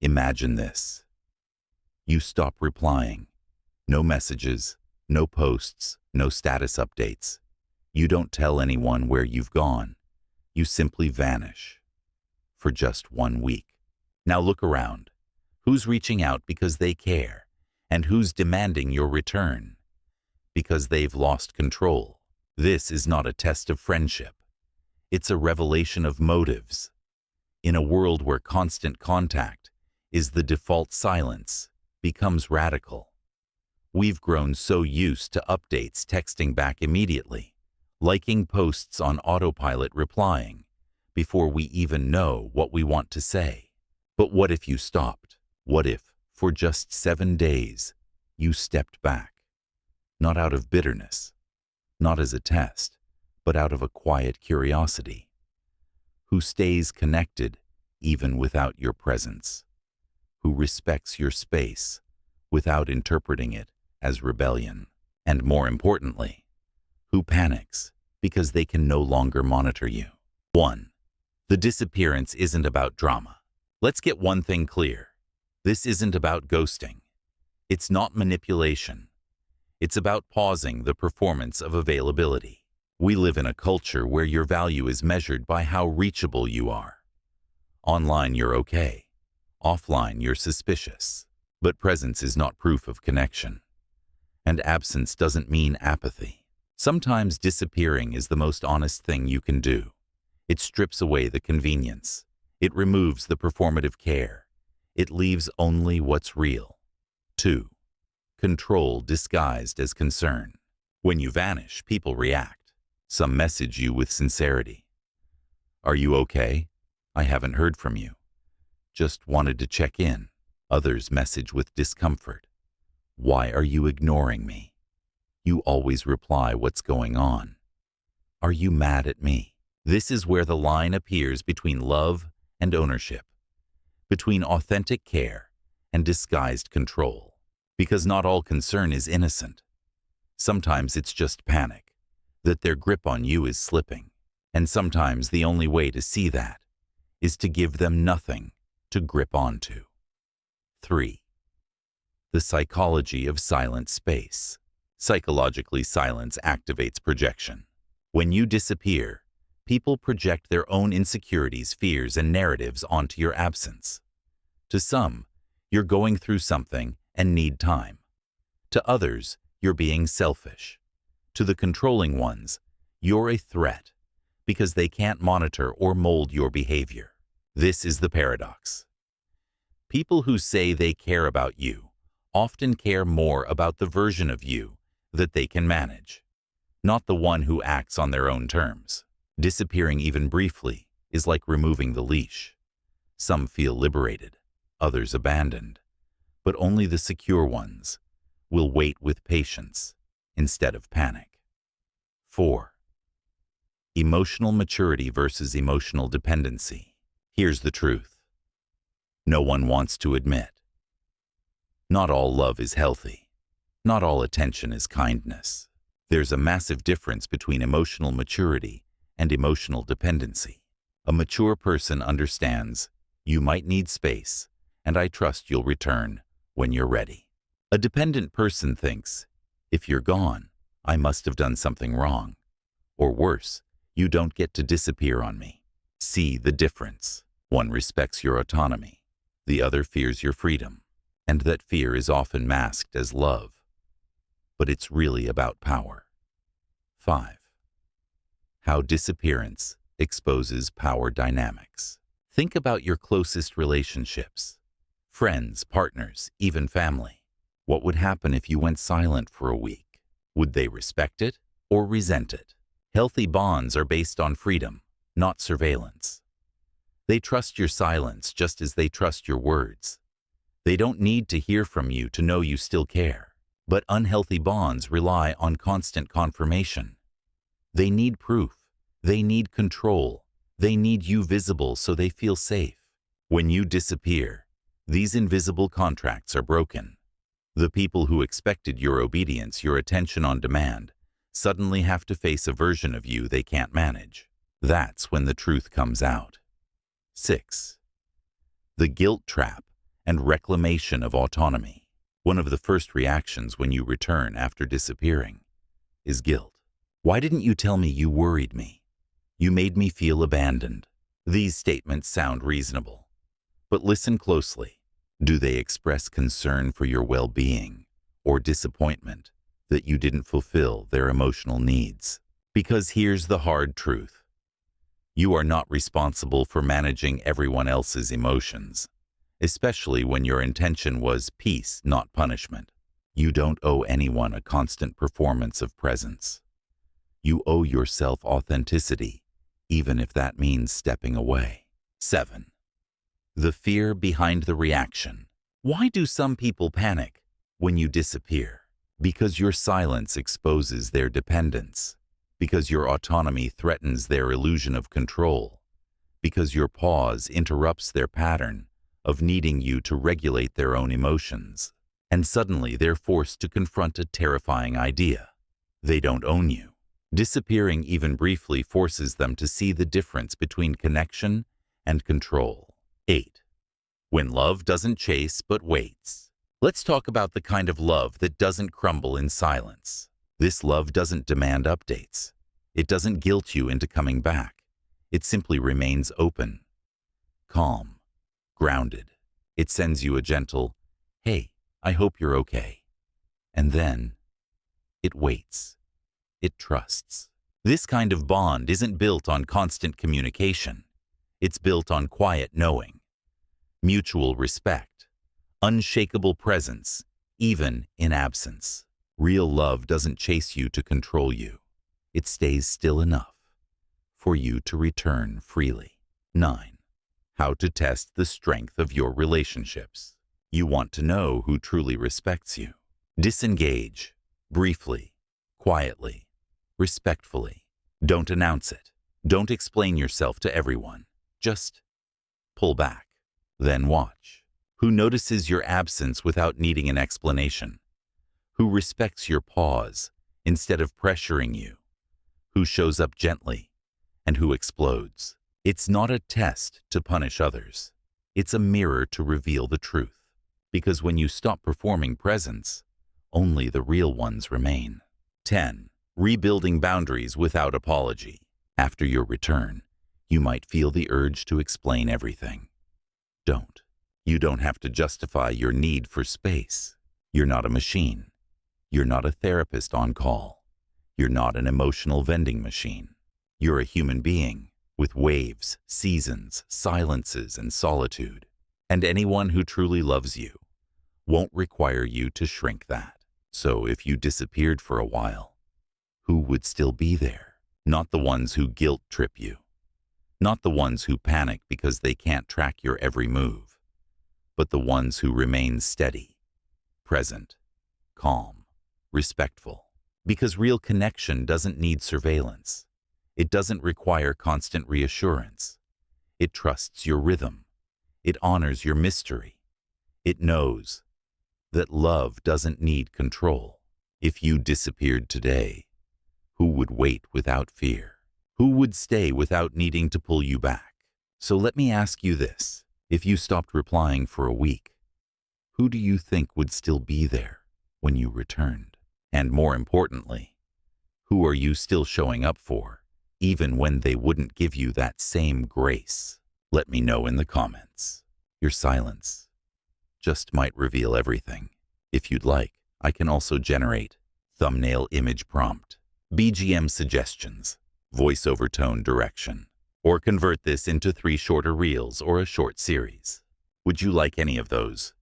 Imagine this. You stop replying. No messages, no posts, no status updates. You don't tell anyone where you've gone. You simply vanish. For just 1 week. Now look around. Who's reaching out because they care? And who's demanding your return? Because they've lost control. This is not a test of friendship. It's a revelation of motives. In a world where constant contact is the default, silence becomes radical. We've grown so used to updates, texting back immediately, liking posts on autopilot, replying before we even know what we want to say. But what if you stopped? What if, for just 7 days, you stepped back? Not out of bitterness, not as a test, but out of a quiet curiosity. Who stays connected even without your presence? Who respects your space without interpreting it as rebellion? And more importantly, who panics because they can no longer monitor you? 1. The disappearance isn't about drama. Let's get one thing clear. This isn't about ghosting. It's not manipulation. It's about pausing the performance of availability. We live in a culture where your value is measured by how reachable you are. Online, you're okay. Offline, you're suspicious. But presence is not proof of connection. And absence doesn't mean apathy. Sometimes disappearing is the most honest thing you can do. It strips away the convenience. It removes the performative care. It leaves only what's real. 2. Control disguised as concern. When you vanish, people react. Some message you with sincerity. Are you okay? I haven't heard from you. Just wanted to check in. Others message with discomfort. Why are you ignoring me? You always reply, what's going on? Are you mad at me? This is where the line appears between love and ownership, between authentic care and disguised control. Because not all concern is innocent. Sometimes it's just panic, that their grip on you is slipping. And sometimes the only way to see that is to give them nothing to grip onto. 3. The psychology of silent space. Psychologically, silence activates projection. When you disappear, people project their own insecurities, fears, and narratives onto your absence. To some, you're going through something and need time. To others, you're being selfish. To the controlling ones, you're a threat because they can't monitor or mold your behavior. This is the paradox. People who say they care about you often care more about the version of you that they can manage, not the one who acts on their own terms. Disappearing even briefly is like removing the leash. Some feel liberated, others abandoned, but only the secure ones will wait with patience instead of panic. 4. Emotional maturity versus emotional dependency. Here's the truth. No one wants to admit. Not all love is healthy. Not all attention is kindness. There's a massive difference between emotional maturity and emotional dependency. A mature person understands, you might need space, and I trust you'll return when you're ready. A dependent person thinks, if you're gone, I must have done something wrong. Or worse, you don't get to disappear on me. See the difference. One respects your autonomy. The other fears your freedom. And that fear is often masked as love. But it's really about power. 5. How disappearance exposes power dynamics. Think about your closest relationships. Friends, partners, even family. What would happen if you went silent for a week? Would they respect it or resent it? Healthy bonds are based on freedom, not surveillance. They trust your silence just as they trust your words. They don't need to hear from you to know you still care. But unhealthy bonds rely on constant confirmation. They need proof. They need control. They need you visible so they feel safe. When you disappear, these invisible contracts are broken. The people who expected your obedience, your attention on demand, suddenly have to face a version of you they can't manage. That's when the truth comes out. 6. The guilt trap and reclamation of autonomy. One of the first reactions when you return after disappearing is guilt. Why didn't you tell me? You worried me. You made me feel abandoned. These statements sound reasonable, but listen closely. Do they express concern for your well-being or disappointment that you didn't fulfill their emotional needs? Because here's the hard truth. You are not responsible for managing everyone else's emotions, especially when your intention was peace, not punishment. You don't owe anyone a constant performance of presence. You owe yourself authenticity, even if that means stepping away. 7. The fear behind the reaction. Why do some people panic when you disappear? Because your silence exposes their dependence. Because your autonomy threatens their illusion of control. Because your pause interrupts their pattern of needing you to regulate their own emotions. And suddenly they're forced to confront a terrifying idea. They don't own you. Disappearing even briefly forces them to see the difference between connection and control. 8. When love doesn't chase but waits. Let's talk about the kind of love that doesn't crumble in silence. This love doesn't demand updates. It doesn't guilt you into coming back. It simply remains open, calm, grounded. It sends you a gentle, "Hey, I hope you're okay." And then it waits. It trusts. This kind of bond isn't built on constant communication. It's built on quiet knowing, mutual respect, unshakable presence, even in absence. Real love doesn't chase you to control you. It stays still enough for you to return freely. 9. How to test the strength of your relationships. You want to know who truly respects you. Disengage, briefly, quietly, respectfully. Don't announce it. Don't explain yourself to everyone. Just pull back. Then watch. Who notices your absence without needing an explanation? Who respects your pause instead of pressuring you? Who shows up gently and who explodes? It's not a test to punish others. It's a mirror to reveal the truth. Because when you stop performing presence, only the real ones remain. 10. Rebuilding boundaries without apology. After your return, you might feel the urge to explain everything. Don't. You don't have to justify your need for space. You're not a machine. You're not a therapist on call. You're not an emotional vending machine. You're a human being with waves, seasons, silences, and solitude. And anyone who truly loves you won't require you to shrink that. So if you disappeared for a while, who would still be there? Not the ones who guilt trip you. Not the ones who panic because they can't track your every move. But the ones who remain steady, present, calm, respectful. Because real connection doesn't need surveillance. It doesn't require constant reassurance. It trusts your rhythm. It honors your mystery. It knows that love doesn't need control. If you disappeared today, who would wait without fear? Who would stay without needing to pull you back? So let me ask you this. If you stopped replying for a week, who do you think would still be there when you returned? And more importantly, who are you still showing up for, even when they wouldn't give you that same grace? Let me know in the comments. Your silence just might reveal everything. If you'd like, I can also generate thumbnail image prompt, BGM suggestions, voiceover tone direction, or convert this into 3 shorter reels or a short series. Would you like any of those?